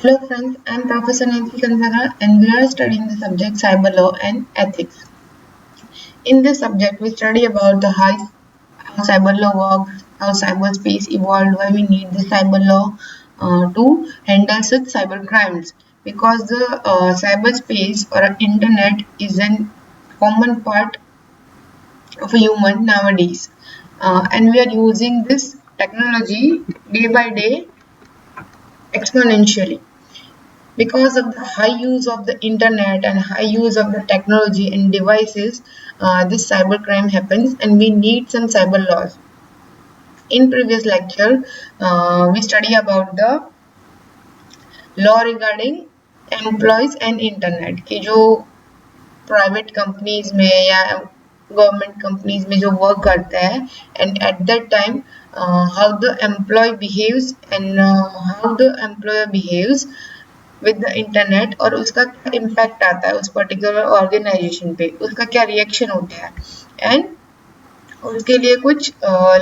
Hello friends, I am Professor Nancy Kanzara and we are studying the subject cyber law and ethics. In this subject, we study about how cyber law works, how cyberspace evolved, why we need the cyber law to handle such cyber crimes. Because the cyberspace or internet is a common part of a human nowadays, and we are using this technology day by day exponentially. Because of the high use of the internet and high use of the technology and devices, this cybercrime happens and we need some cyber laws. In previous lecture, we study about the law regarding employees and internet कि जो private companies में या government companies में जो work करता है and at that time how the employee behaves and how the employer behaves with the internet और उसका क्या इम्पैक्ट आता है उस पर्टिकुलर ऑर्गेनाइजेशन पे, उसका क्या रिएक्शन होता है एंड उसके लिए कुछ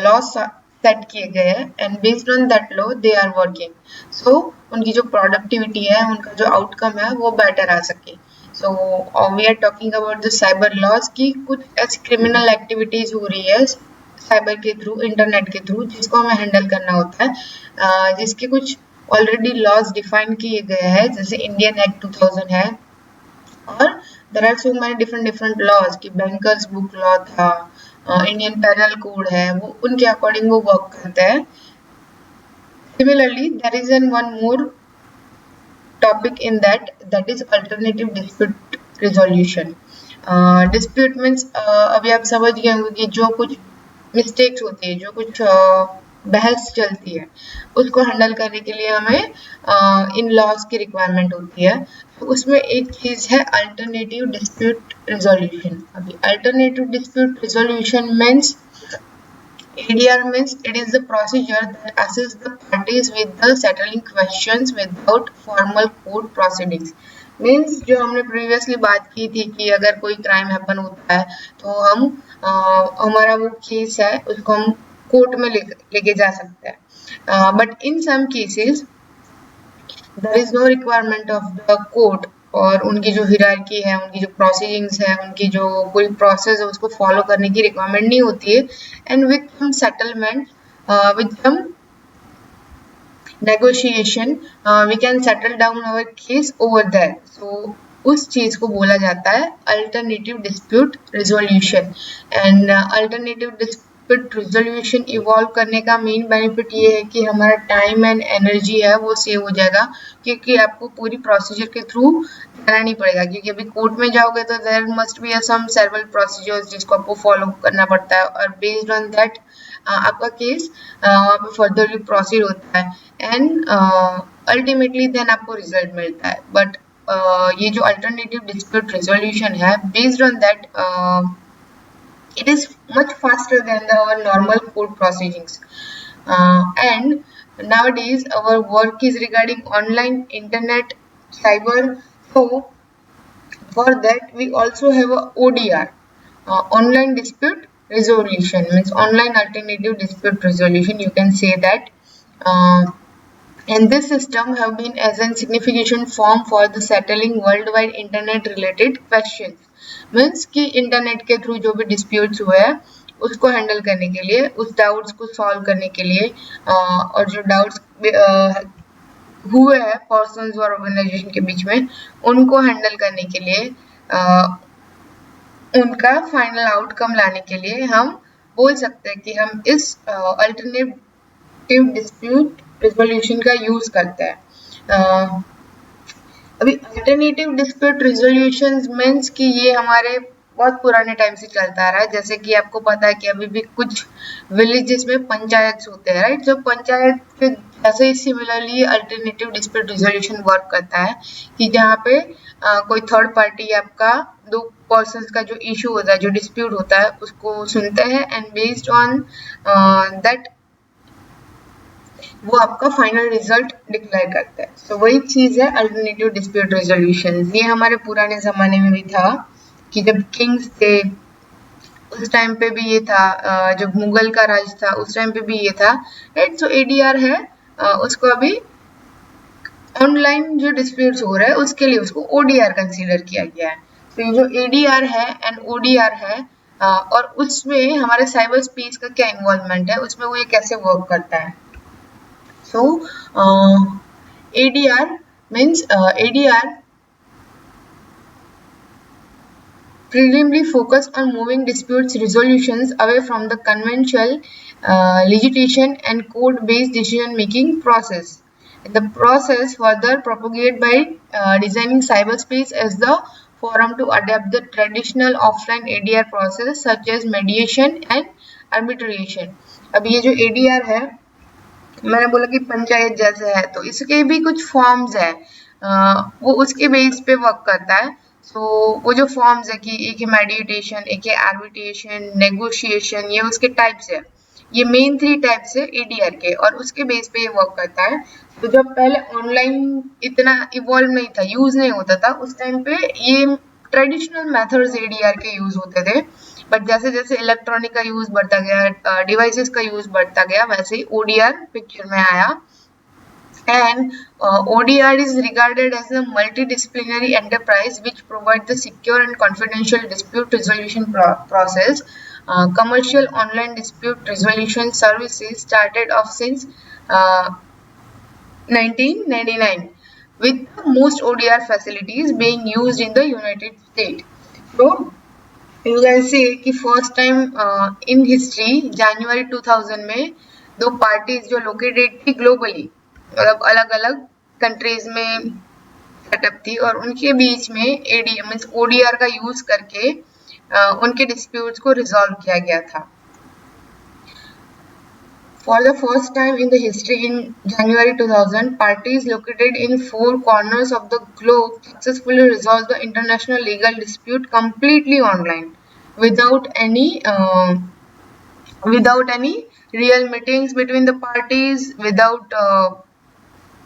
लॉस सेट किए गए हैं and based on that law they are working. So उनकी जो प्रोडक्टिविटी है, उनका जो आउटकम है वो बेटर आ सके. So we are talking about the cyber laws की कुछ ऐसी क्रिमिनल एक्टिविटीज हो रही है साइबर के थ्रू, इंटरनेट के थ्रू, जिसको हमें हैंडल करना होता है, जिसके कुछ ऑलरेडी लॉज डिफाइन किए गए हैं, जैसे इंडियन एक्ट 2000 है और there are so many different laws कि बैंकर्स बुक लॉ था, इंडियन पेनल कोड है, वो उनके अकॉर्डिंग वो वर्क करता है. Similarly, there is one more topic in that is alternative dispute resolution. Dispute means अभी आप समझ गए होंगे कि जो कुछ मिस्टेक्स होती है, जो कुछ बहस चलती है, उसको हैंडल करने के लिए हमें इन लॉज की रिक्वायरमेंट होती है. तो उसमें एक चीज है अल्टरनेटिव डिस्प्यूट रिजोल्यूशन. अभी alternative dispute resolution means ADR means it is the procedure that assists the parties with the settling questions without formal court proceedings. Means जो हमने प्रीवियसली बात की थी कि अगर कोई क्राइम हैपन होता है तो हम हमारा वो केस है उसको हम कोर्ट में लेके जा सकते हैं. But in some cases there is no requirement of the court और उनकी जो हिरार्की है, उनकी जो प्रोसीडिंग्स है, उनकी जो पूरी प्रोसेस है उसको फॉलो करने की रिक्वायरमेंट नहीं होती है. And with some settlement, with some negotiation, we can settle down our case over there. So उस चीज को बोला जाता है alternative dispute resolution. And alternative dispute resolution evolve करने का मेन बेनिफिट ये है कि हमारा टाइम एंड एनर्जी है वो सेव हो जाएगा, क्योंकि आपको पूरी प्रोसीजर के थ्रू जाना नहीं पड़ेगा. क्योंकि अभी कोर्ट में जाओगे तो there must be some several procedures जिसको आपको फॉलो करना पड़ता है और बेस्ड ऑन दैट आपका केस वहाँ पे फर्दरली प्रोसीड होता है एंड अल्टीमेटली देन आपको रिजल्ट मिलता है. बट ये जो अल्टरनेटिव डिस्प्यूट रिजोल्यूशन है, based on that it is much faster than our normal court proceedings, and nowadays our work is regarding online, internet, cyber. So for that we also have a ODR, online dispute resolution, means online alternative dispute resolution, you can say that. And this system have been as a significant form for the settling worldwide internet related questions. Means कि internet के through जो भी disputes हुए हैं उसको handle करने के लिए, उस डाउट्स को सॉल्व करने के लिए, और जो डाउट्स हुए हैं पर्सन्स और ऑर्गेनाइजेशन के बीच में, उनको हैंडल करने के लिए, उनका फाइनल आउटकम लाने के लिए हम बोल सकते हैं कि हम इस अल्टरनेटिव डिस्प्यूट रिजोल्यूशन का यूज करते हैं. अभी अल्टरनेटिव डिस्प्यूट रिजोल्यूशन मीन्स कि ये हमारे बहुत पुराने टाइम से चलता आ रहा है. जैसे कि आपको पता है कि अभी भी कुछ विलेजेस में पंचायत होते हैं, राइट. जो पंचायत के जैसे ही similarly alternative dispute resolution work करता है कि जहाँ पे कोई थर्ड पार्टी आपका दो पर्सन्स का जो इशू होता है, जो डिस्प्यूट होता है, उसको सुनते हैं एंड बेस्ड ऑन दैट वो आपका फाइनल रिजल्ट डिक्लेयर करता है. सो वही चीज है अल्टरनेटिव डिस्प्यूट रेजोल्यूशन. ये हमारे पुराने जमाने में भी था कि जब किंग्स थे उस टाइम पे भी ये था, जब मुगल का राज था उस टाइम पे भी ये था, राइट. सो एडीआर है, उसको अभी ऑन ऑनलाइन जो डिस्प्यूट्स हो रहा है उसके लिए उसको ODR कंसीडर किया गया है। तो ये जो ADR है एंड ODR है और उसमें हमारे साइबर स्पेस का क्या इन्वॉल्वमेंट है, उसमें वो ये कैसे वर्क करता है। सो ADR means ADR primarily focus on moving disputes resolutions away from the conventional litigation and court-based decision-making process. The process further propagated by designing cyberspace as the forum to adapt the traditional offline ADR process such as mediation and arbitration. अब ये जो ADR है, मैंने बोला कि पंचायत जैसे है, तो इसके भी कुछ फॉर्म्स है, वो उसके बेस पे वर्क करता है। सो वो जो फॉर्म्स है कि एक है मेडिएशन, एक है आर्बिट्रेशन, नेगोशिएशन, ये उसके टाइप्स है। ये मेन 3 टाइप्स है ADR के और उसके बेस पे ये वर्क करता है। तो जब पहले ऑनलाइन इतना इवॉल्व नहीं था, यूज नहीं होता था, उस टाइम पे ये ट्रेडिशनल मेथड्स ADR के यूज होते थे। बट जैसे जैसे इलेक्ट्रॉनिक का यूज बढ़ता गया, डिवाइसेस का यूज बढ़ता गया, वैसे ही ODR पिक्चर में आया। And ODR is regarded as a multidisciplinary enterprise which provides the secure and confidential dispute resolution process. Commercial online dispute resolution services started off since 1999, with most ODR facilities being used in the United States. So you can say कि first time in history जनवरी 2000 में 2 parties जो located थी globally, मतलब अलग अलग countries में setup थी, और उनके बीच में ADR मींस ODR का यूज करके उनके डिस्प्यूट्स को रिजॉल्व किया गया था। For the first time in the history in January 2000, parties located in 4 corners of the globe successfully resolved the international legal dispute completely online, without any real meetings between the parties, without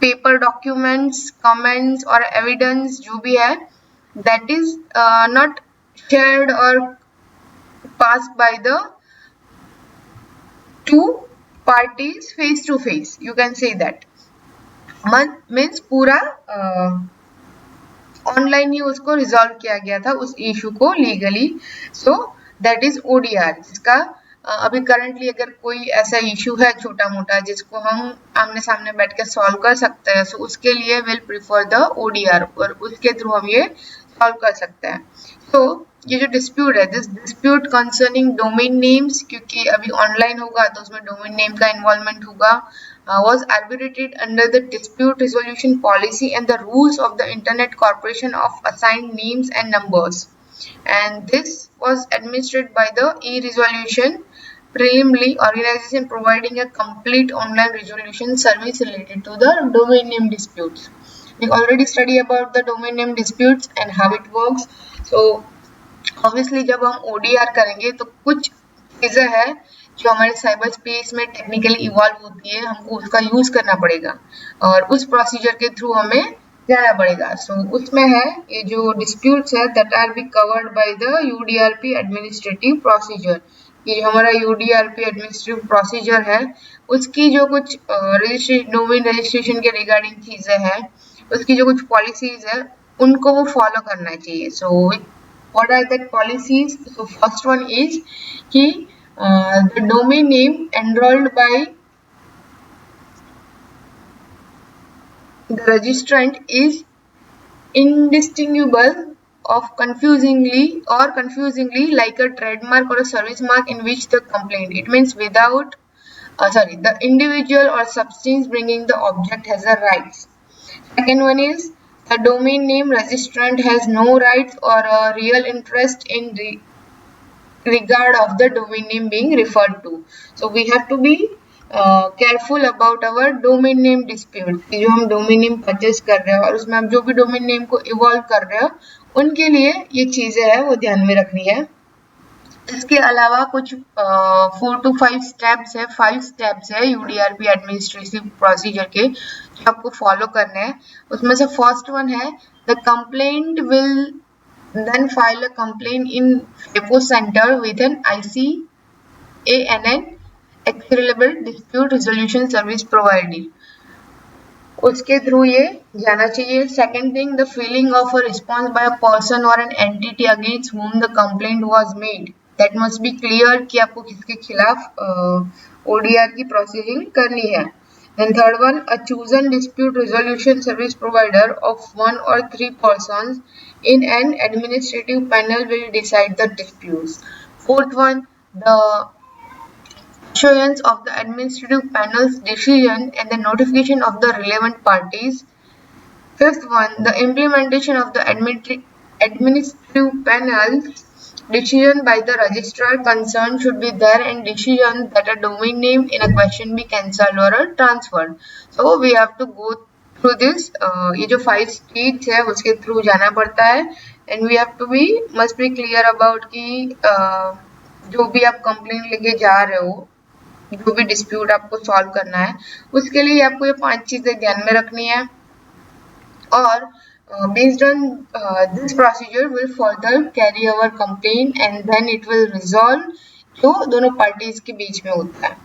paper documents, comments or evidence जो भी है, that is not shared or passed by the 2 parties face to face. You can say that means पूरा online ही उसको resolve किया गया था उस issue को legally. So that is ODR, जिसका अभी करंटली अगर कोई ऐसा इशू है छोटा मोटा जिसको हम आमने सामने बैठ के सॉल्व कर सकते हैं, सो उसके लिए विल प्रिफर द ODR और उसके थ्रू हम ये सॉल्व कर सकते हैं। तो ये जो डिस्प्यूट है, this dispute concerning domain names, क्योंकि अभी ऑनलाइन होगा तो उसमें डोमेन नेम का इन्वॉल्वमेंट होगा, was arbitrated under the dispute resolution policy and the rules of the Internet Corporation of Assigned Names and Numbers, and this was administered by the e-resolution preliminary organization providing a complete online resolution service related to the domain name disputes. We already studied about the domain name disputes and how it works. So obviously जब हम ODR करेंगे तो कुछ चीजें हैं जो हमारे cyber space में टेक्निकली इवॉल्व होती है, हमको उसका यूज करना पड़ेगा और उस प्रोसीजर के थ्रू हमें जाना पड़ेगा। सो उसमें है ये जो डिस्प्यूट्स है that R be covered by the UDRP administrative procedure. ये जो हमारा UDRP एडमिनिस्ट्रेटिव प्रोसीजर है उसकी जो कुछ डोमेन रजिस्ट्रेशन के रिगार्डिंग चीजें हैं, उसकी जो कुछ पॉलिसीज है उनको वो फॉलो करना चाहिए। So what are that policies? So first one is कि the domain name enrolled by the registrant is indistinguishable of confusingly like a trademark or a service mark in which the complaint. It means without the individual or substance bringing the object has a rights. Second one is the domain name registrant has no rights or a real interest in regard of the domain name being referred to. So we have to be careful about our domain name dispute कि जो हम domain name purchase कर रहे हैं और उसमें हम जो भी domain name को evolve कर रहे हो उनके लिए ये चीजें हैं वो ध्यान में रखनी है। इसके अलावा कुछ 4 to 5 स्टेप्स है, 5 स्टेप्स है UDRP एडमिनिस्ट्रेटिव प्रोसीजर के जो आपको फॉलो करने हैं। उसमें से फर्स्ट वन है the complaint will then file a complaint in FAPO center with an ICANN acceptable dispute resolution service provider. उसके थ्रू ये जाना चाहिए. Second thing, the filling of a response by a person और an entity against whom the complaint was made, that must be clear कि आपको किसके खिलाफ ODR की प्रोसीजिंग करनी है. Then third one, a chosen dispute resolution service provider of one or three persons in an administrative panel will decide the disputes. Fourth one, the issuance of the administrative panel's decision and the notification of the relevant parties. Fifth one, the implementation of the administrative panel's decision by the registrar concerned should be there, and decision that a domain name in a question be cancelled or transferred. So we have to go through this. ये जो 5 stages है उसके through जाना पड़ता है, and we have to be must be clear about कि जो भी आप complaint लेके जा रहे हो, जो भी डिस्प्यूट आपको सॉल्व करना है, उसके लिए आपको ये 5 चीजें ध्यान में रखनी है. और based on this procedure will further carry our complaint and then it will resolve जो दोनों पार्टीज के बीच में होता है.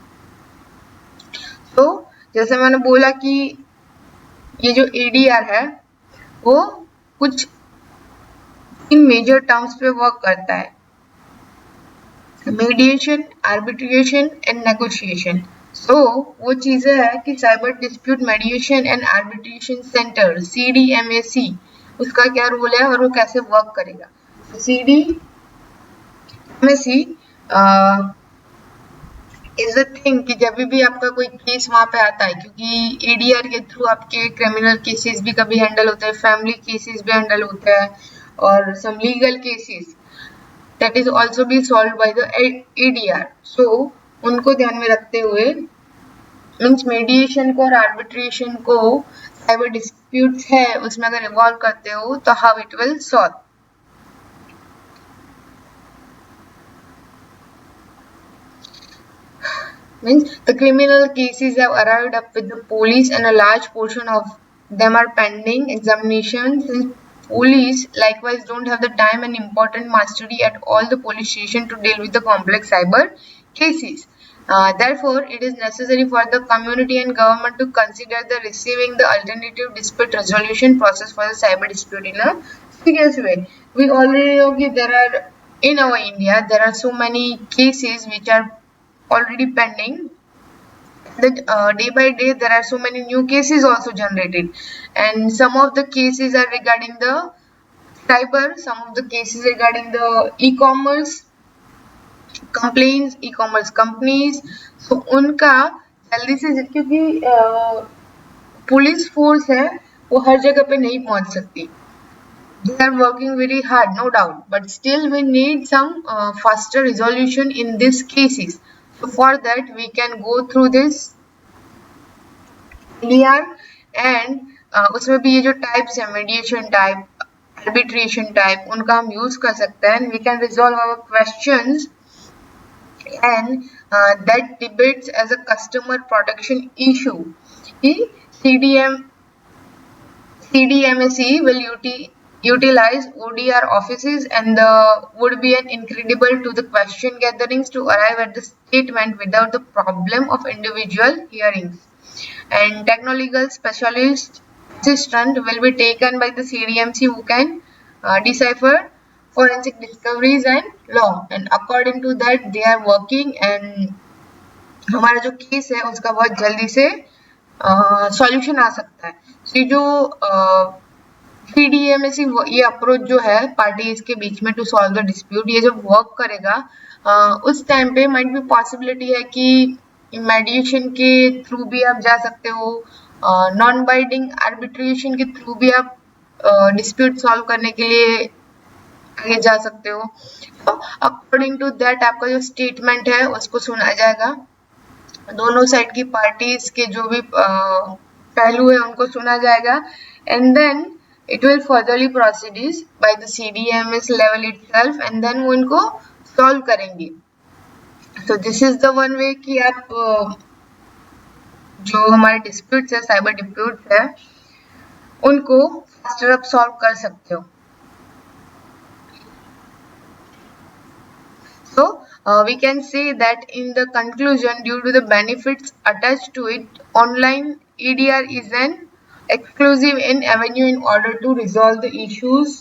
तो जैसे मैंने बोला कि ये जो ADR है वो कुछ इन मेजर टर्म्स पे वर्क करता है: मीडिएशन, आर्बिट्रेशन एंड नेगोशिएशन. सो वो चीजें है कि cyber dispute mediation and arbitration centre CDMAC, उसका क्या रोल है और वो कैसे वर्क करेगा. CDMAC इज अ थिंग कि जब भी आपका कोई केस वहां पे आता है, क्योंकि ADR के थ्रू आपके क्रिमिनल केसेस भी कभी हैंडल होते हैं, फैमिली केसेस भी हैंडल होते हैं, और some legal cases that is also be solved by the ADR. So उनको ध्यान में रखते हुए मीन्स मेडिएशन को और आर्बिट्रेशन को साइबर डिस्प्यूट्स है उसमें अगर इन्वॉल्व करते हो तो how it will solve. Means the criminal cases have arrived up with the police and a large portion of them are pending examination, since police likewise don't have the time and important mastery at all the police station to deal with the complex cyber cases. Therefore, it is necessary for the community and government to consider the receiving the alternative dispute resolution process for the cyber dispute in a serious way. We already know that there are in our India there are so many cases which are already pending. That day by day there are so many new cases also generated, and some of the cases are regarding the cyber, some of the cases regarding the e-commerce complaints, e-commerce companies. So उनका जल्दी से, क्योंकि police force है वो हर जगह पे नहीं पहुंच सकती. They are working very hard, no doubt, but still we need some faster resolution in these cases. So for that we can go through this ADR, and उसमें भी ये जो टाइप्स है, मीडिएशन टाइप, आर्बिट्रेशन टाइप, उनका हम use कर सकते हैं. We can resolve our questions and that debates as a customer protection issue. CDMAC will utilize ODR offices, and would be an incredible to the question gatherings to arrive at the statement without the problem of individual hearings. And technological specialist assistant will be taken by the CDMC who can decipher forensic discoveries and law, and according to that they are working, and हमारा जो case है उसका बहुत जल्दी से solution आ सकता है. So जो CDMAC ये अप्रोच जो है पार्टीज के बीच में टू सॉल्व द डिस्प्यूट, ये जब वर्क करेगा उस टाइम पे माइट भी पॉसिबिलिटी है कि मेडिएशन के थ्रू भी आप जा सकते हो, नॉन बाइंडिंग आर्बिट्रेशन के थ्रू भी आप डिस्प्यूट सॉल्व करने के लिए आगे जा सकते हो. अकॉर्डिंग टू दैट आपका जो स्टेटमेंट है उसको सुना जाएगा, दोनों साइड की पार्टीज के जो भी पहलू है उनको सुना जाएगा, and then it will furtherly proceed by the CDMS level itself, and then वो इनको solve करेंगे. So this is the one way कि आप जो हमारे disputes है, cyber disputes है, उनको faster up solve कर सकते हो. So we can say that in the conclusion, due to the benefits attached to it, online EDR is an exclusive in avenue in order to resolve the issues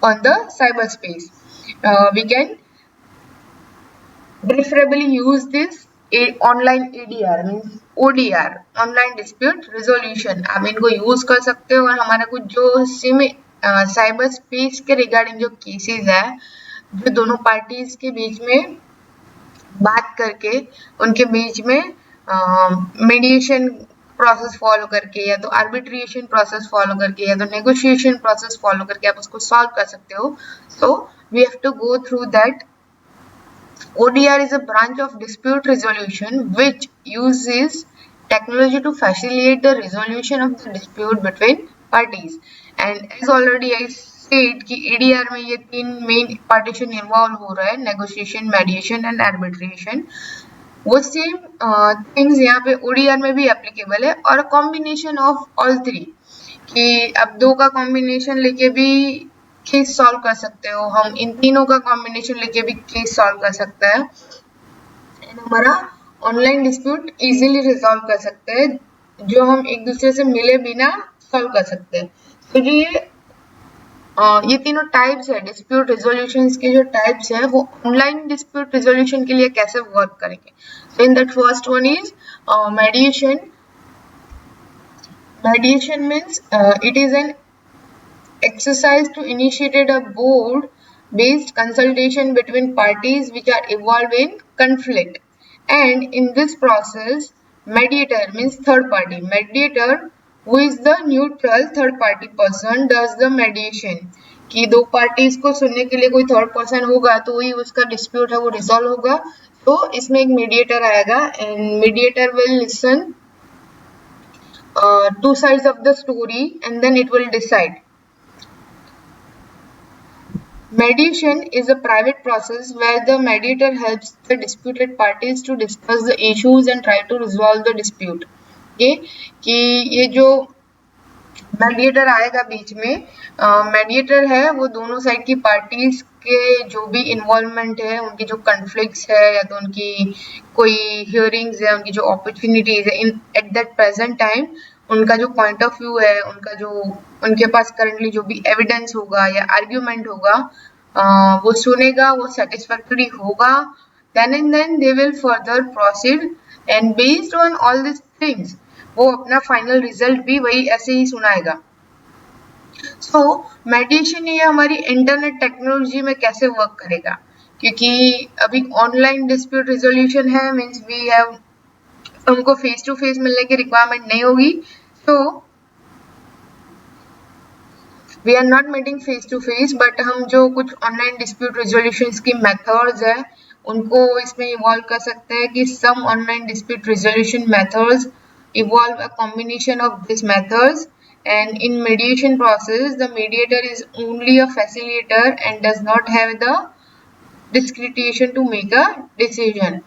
on the cyberspace. We can preferably use this online ADR means ODR online dispute resolution. आप इनको use कर सकते हो और हमारा कुछ जो cyber space के रिगार्डिंग जो केसेस है जो दोनों पार्टीज के बीच में बात करके उनके बीच में मीडिएशन प्रोसेस फॉलो करके या तो आर्बिट्रिएशन प्रोसेस फॉलो करके या तो नेगोशिएशन प्रोसेस फॉलो करके आप उसको सॉल्व कर सकते हो. So we have to go through that. ODR is a branch of dispute resolution which uses technology to facilitate the resolution of the dispute between parties. And as already I said कि ADR में ये तीन main partition involve हो रहा है, negotiation, mediation and arbitration. वो same things यहाँ पे ODR में भी एप्लीकेबल है और कॉम्बिनेशन ऑफ ऑल थ्री कि अब दो का कॉम्बिनेशन लेके भी केस सॉल्व कर सकते हो. हम इन तीनों का कॉम्बिनेशन लेके भी केस सॉल्व कर सकते हैं एंड हमारा ऑनलाइन डिस्प्यूट इजीली रिजॉल्व कर सकते हैं जो हम एक दूसरे से मिले बिना सॉल्व कर सकते हैं. तो जो ये तीनों टाइप्स है डिस्प्यूट रिजोल्यूशन के जो टाइप्स है वो ऑनलाइन डिस्प्यूट रिजोल्यूशन के लिए कैसे वर्क करेंगे. So in that first one is mediation. Mediation means it is an exercise to initiate a board based consultation between parties which are involved in conflict, and in this process mediator means third party. Mediator who is the neutral third party person does the mediation. कि दो parties को सुनने के लिए कोई third person होगा तो वही उसका डिस्प्यूट है वो रिजॉल्व होगा. तो इसमें एक मीडिएटर आएगा and mediator will listen two sides of the story and then it will decide. Mediation is a private process where the mediator helps the disputed parties to discuss the issues and try to resolve the dispute. Okay? कि ये जो mediator आएगा बीच में, mediator है वो दोनों side की parties के जो भी इन्वॉल्वमेंट है उनकी जो कन्फ्लिक्ट्स है या तो उनकी कोई हियरिंग्स है उनकी जो अपॉर्चुनिटीज है इन एट दैट प्रेजेंट टाइम उनका जो पॉइंट ऑफ व्यू है उनका जो उनके पास करंटली जो भी एविडेंस होगा या आर्ग्यूमेंट होगा वो सुनेगा, वो सेटिस्फैक्टरी होगा. Then and then they will further proceed and based on all this things वो अपना फाइनल रिजल्ट भी वही ऐसे ही सुनाएगा. सो मेडिएशन ये हमारी इंटरनेट टेक्नोलॉजी में कैसे वर्क करेगा क्योंकि अभी ऑनलाइन डिस्प्यूट रिजोल्यूशन है मींस वी हैव हमको फेस टू फेस मिलने की रिक्वायरमेंट नहीं होगी. So we are not meeting face to face but हम जो कुछ ऑनलाइन डिस्प्यूट रिजोल्यूशन की मेथड्स है उनको इसमें इवॉल्व कर सकते हैं कि some online dispute resolution methods evolve a combination of these methods, and in mediation process the mediator is only a facilitator and does not have the discretion to make a decision.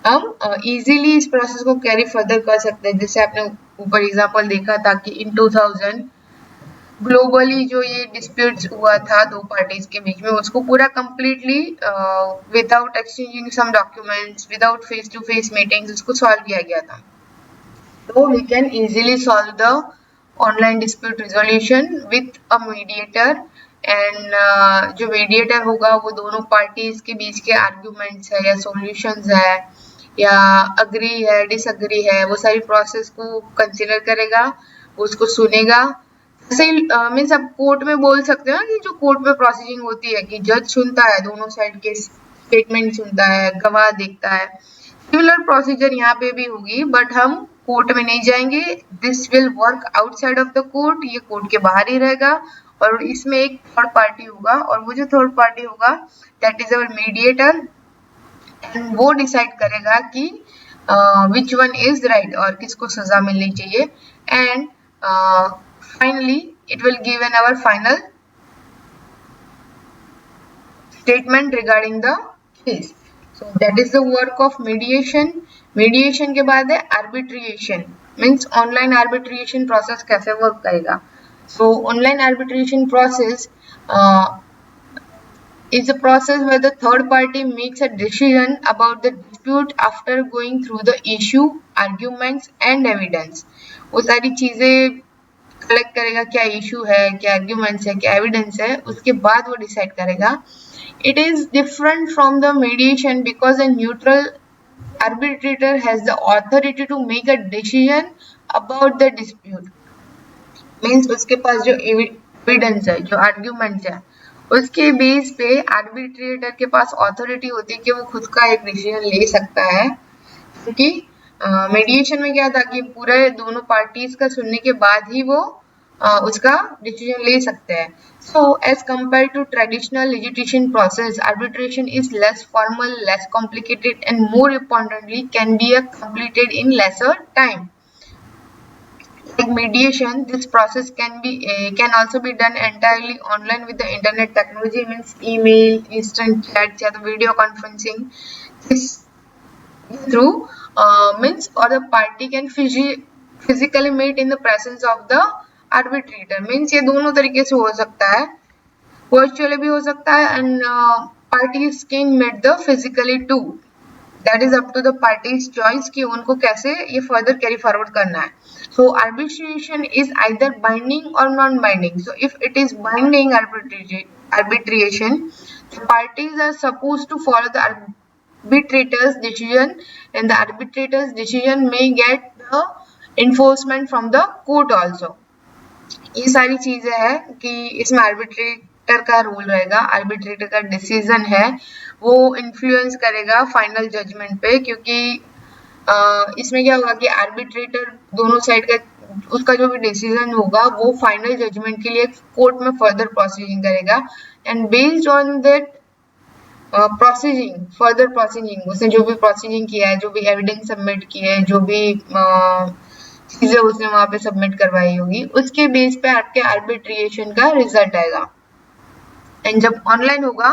हम easily इस process को carry further कर सकते हैं. जैसे आपने ऊपर example देखा था कि in 2000 ग्लोबली जो ये डिस्प्यूट्स हुआ था दो पार्टीज के बीच में उसको पूरा completely without exchanging some documents without face to face meetings उसको सॉल्व किया गया था. So we can easily solve the online dispute resolution with a mediator and जो mediator होगा वो दोनों parties के बीच के arguments है या solutions है या agree है disagree है वो सारी process को consider करेगा, उसको सुनेगा. जैसे मीन्स आप कोर्ट में बोल सकते हो ना कि जो कोर्ट में प्रोसीजिंग होती है कि जज सुनता है दोनों साइड के स्टेटमेंट सुनता है गवाह देखता है. सिमिलर प्रोसीजर यहाँ पे भी होगी बट हम कोर्ट में नहीं जाएंगे. This will work outside of the court. ये कोर्ट के बाहर ही रहेगा और इसमें एक थर्ड पार्टी होगा और वो जो थर्ड पार्टी होगा that is our mediator and वो डिसाइड करेगा कि विच वन इज राइट और किसको सजा मिलनी चाहिए. And finally it will give an hour final statement regarding the case. So that is the work of mediation. Mediation के बाद है arbitration. Means online arbitration process कैसे work करेगा. So online arbitration process is a process where the third party makes a decision about the dispute after going through the issue, arguments and evidence. वो सारी चीजें collect करेगा, क्या issue है, क्या arguments है, क्या एविडेंस है, उसके बाद वो डिसाइड करेगा. It is different from the mediation because a neutral arbitrator has the authority to make a decision about the dispute. Means उसके पास जो एविडेंस है, जो आर्ग्यूमेंट्स है, उसके बेस पे आर्बिट्रेटर के पास अथॉरिटी होती है कि वो खुद का एक डिसीजन ले सकता है. क्योंकि मीडिएशन में क्या था कि पूरे दोनों पार्टीज का सुनने के बाद ही वो उसका डिसीजन ले सकते हैं. So as compared to traditional litigation process, arbitration is less formal, less complicated, and more importantly can be completed in lesser time. Like mediation, this process can also be done entirely online with the internet technology, means email, instant chat, या तो video conferencing. This through means or the party can physically meet in the presence of the arbitrator. Means ये दोनों तरीके से हो सकता है, virtually भी हो सकता है, and parties can met the physically too. That is up to the parties choice कि उनको कैसे ये फर्दर कैरी फॉरवर्ड करना है. सो arbitration is either binding or non binding. So if it is binding arbitration, the parties are supposed to follow the arbitrator's decision, and the arbitrator's decision may get the enforcement from the court also. ये सारी चीजें हैं कि इसमें arbitrator का role रहेगा, arbitrator का decision है वो इन्फ्लुएंस करेगा फाइनल जजमेंट पे. क्योंकि इसमें क्या होगा कि आर्बिट्रेटर दोनों साइड का उसका जो भी डिसीजन होगा वो फाइनल जजमेंट के लिए कोर्ट में फर्दर प्रोसीजिंग करेगा, and based on that further processing, उसने जो भी प्रोसीजिंग किया है, जो भी एविडेंस सबमिट किया है, जो भी चीजें उसने वहां पे सबमिट करवाई होगी, उसके बेस पे आपके आर्बिट्रेशन का रिजल्ट आएगा. एंड जब ऑनलाइन होगा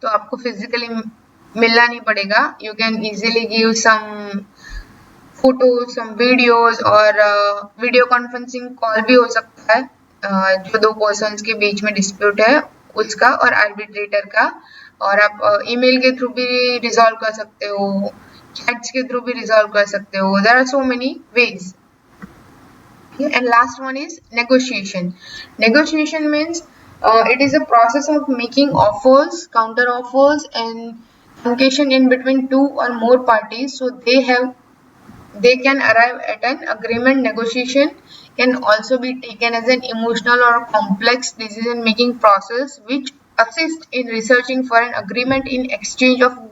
तो आपको फिजिकली मिलना नहीं पड़ेगा. You can easily give some photos, some videos, और वीडियो कॉन्फ्रेंसिंग कॉल भी हो सकता है जो दो पर्सन्स के बीच में डिस्प्यूट है उसका और आर्बिट्रेटर का. और आप ईमेल के थ्रू भी रिजॉल्व कर सकते हो, चैट्स के थ्रू भी रिजॉल्व कर सकते हो. There are so many ways. And last one is negotiation. Negotiation means it is a process of making offers, counter offers, and communication in between two or more parties so they can arrive at an agreement. Negotiation can also be taken as an emotional or complex decision making process which assists in researching for an agreement in exchange of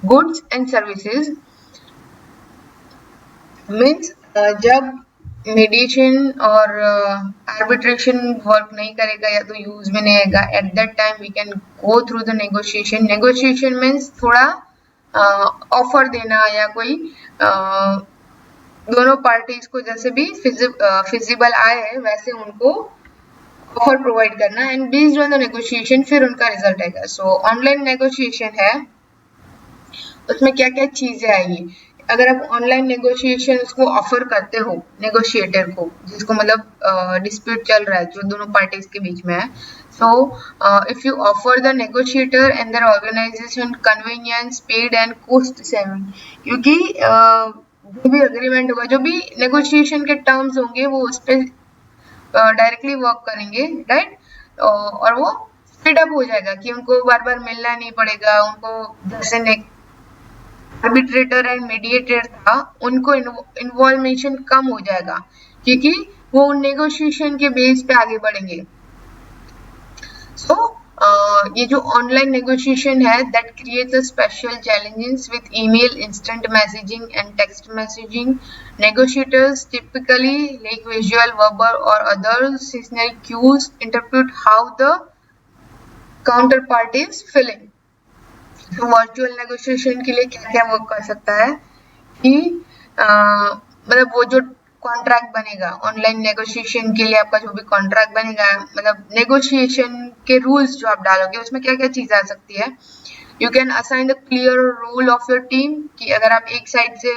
goods and services. Means जब मेडिएशन और arbitration work नहीं करेगा या तो use में नहीं आएगा, at that time we can go through the negotiation. Negotiation means थोड़ा ऑफर देना या कोई दोनों पार्टीज को जैसे भी फिजिबल आए वैसे उनको ऑफर प्रोवाइड करना, and based on the negotiation फिर उनका रिजल्ट आएगा. सो ऑनलाइन नेगोशिएशन है, उसमें क्या क्या चीजें आएगी. अगर आप ऑनलाइन नेगोशिएशन उसको ऑफर करते हो नेगोशिएटर को, जिसको मतलब डिस्प्यूट चल रहा है जो दोनों पार्टीज के बीच में है, so if you offer the negotiator and their organization convenience, paid and cost saving. क्योंकि जो भी अग्रीमेंट होगा, जो भी नेगोशिएशन के टर्म्स होंगे वो उस पर डायरेक्टली वर्क करेंगे, राइट. और वो स्पीड अप हो जाएगा कि उनको बार बार मिलना नहीं पड़ेगा. उनको जैसे आर्बिट्रेटर एंड मीडिएटर था उनको इन्वॉल्वेशन कम हो जाएगा क्योंकि वो नेगोशिएशन के बेस पे आगे बढ़ेंगे. सो ये जो ऑनलाइन नेगोशिएशन है that creates a special challenges with email, instant messaging and text messaging. Negotiators typically like visual, verbal or other signal cues interpret how the counterpart is feeling. तो virtual negotiation के लिए क्या क्या work कर सकता है कि मतलब वो जो कॉन्ट्रैक्ट बनेगा ऑनलाइन नेगोशिएशन के लिए, आपका जो भी कॉन्ट्रैक्ट बनेगा, मतलब नेगोशिएशन के रूल्स जो आप डालोगे उसमें क्या क्या चीज आ सकती है. You can assign the clear role of your team, कि अगर आप एक साइड से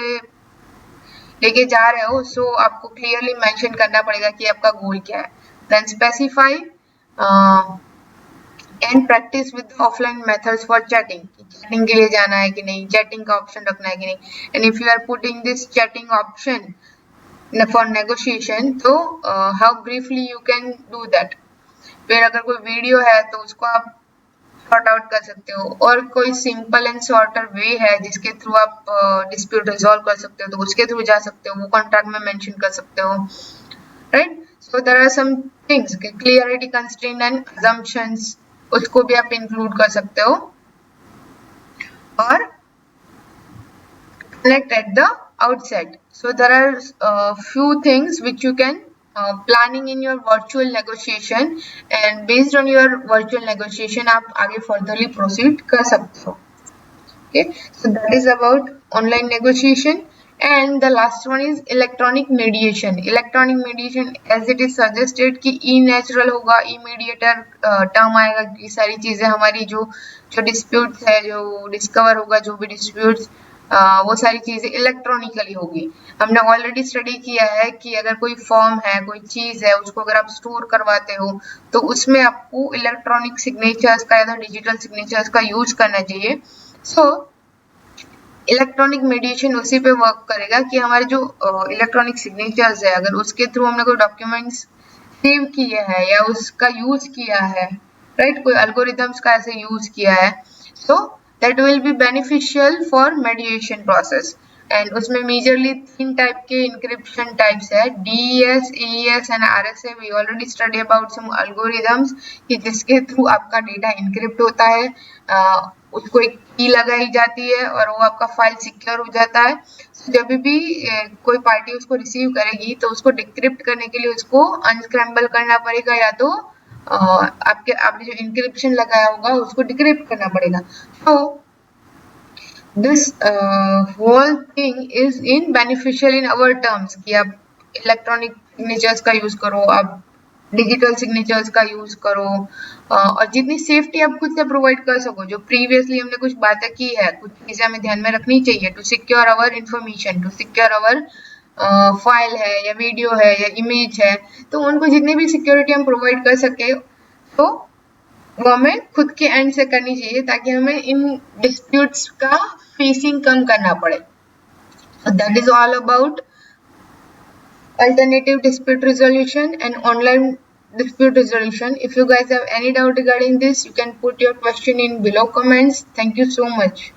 लेके जा रहे हो सो आपको क्लियरली मेंशन करना पड़ेगा कि आपका गोल क्या है. Then specify and practice with offline methods for chatting. Chatting के लिए जाना है कि नहीं, चैटिंग का ऑप्शन रखना है कि नहीं, and if you are putting this chatting option for negotiation, तो how briefly you can do that. फिर अगर कोई वीडियो है तो उसको आप सॉर्ट आउट कर सकते हो, और कोई सिंपल एंड शॉर्टर वे है जिसके थ्रू आप डिस्प्यूट रिजॉल्व कर सकते हो तो उसके थ्रू जा सकते हो, वो कॉन्ट्रैक्ट में मेंशन कर सकते हो, right. So there are some things, clarity, constraint and assumptions, उसको भी आप इंक्लूड कर सकते हो। और connect at the outset. So there are few things which you can planning in your virtual negotiation, and based on your virtual negotiation आप आगे furtherly proceed कर सकते हो। Okay, so that is about online negotiation. And the last one is electronic mediation. Electronic mediation as it is suggested कि e-natural होगा, e-mediator term आएगा कि सारी चीजें हमारी जो disputes है, जो discover होगा, जो भी disputes वो सारी चीजें इलेक्ट्रॉनिकली होगी। हमने ऑलरेडी स्टडी किया है कि अगर कोई फॉर्म है, कोई चीज है, उसको अगर आप स्टोर करवाते हो तो उसमें आपको इलेक्ट्रॉनिक सिग्नेचर्स का या डिजिटल सिग्नेचर्स का यूज करना चाहिए। सो इलेक्ट्रॉनिक मीडिएशन उसी पे वर्क करेगा कि हमारे जो इलेक्ट्रॉनिक सिग्नेचर्स है, अगर उसके थ्रू हमने कोई डॉक्यूमेंट्स सेव किए हैं या उसका यूज किया है, राइट, कोई एल्गोरिथम्स का ऐसे यूज किया है, सो that will be beneficial for mediation process। and उसमें मेजरली 3 टाइप के encryption types है, DES, AES and RSA। we already study about some algorithms कि जिसके थ्रू आपका डेटा encrypt होता है, उसको एक की लगाई जाती है और वो आपका फाइल सिक्योर हो जाता है। जब भी कोई पार्टी उसको रिसीव करेगी तो उसको डिक्रिप्ट करने के लिए उसको अनस्क्रैम्बल करना पड़ेगा, या तो आपने जो इंक्रिप्शन लगाया होगा उसको डिक्रिप्ट करना पड़ेगा। तो this whole thing is in beneficial in our terms कि आप इलेक्ट्रॉनिक सिग्नेचर्स का यूज करो, आप डिजिटल सिग्नेचर्स का यूज करो, और जितनी सेफ्टी आप खुद से प्रोवाइड कर सको। जो प्रीवियसली हमने कुछ बातें की है, कुछ चीजें हमें ध्यान में रखनी चाहिए to secure our information, to secure our file है या वीडियो है या इमेज है, तो उनको जितनी भी सिक्योरिटी हम प्रोवाइड कर सके तो वो हमें खुद के एंड से करनी चाहिए, ताकि हमें इन डिस्प्यूट्स का फेसिंग कम करना पड़े। That is all about alternative dispute resolution and online dispute resolution. If you guys have any doubt regarding this, you can put your question in below comments. Thank you so much.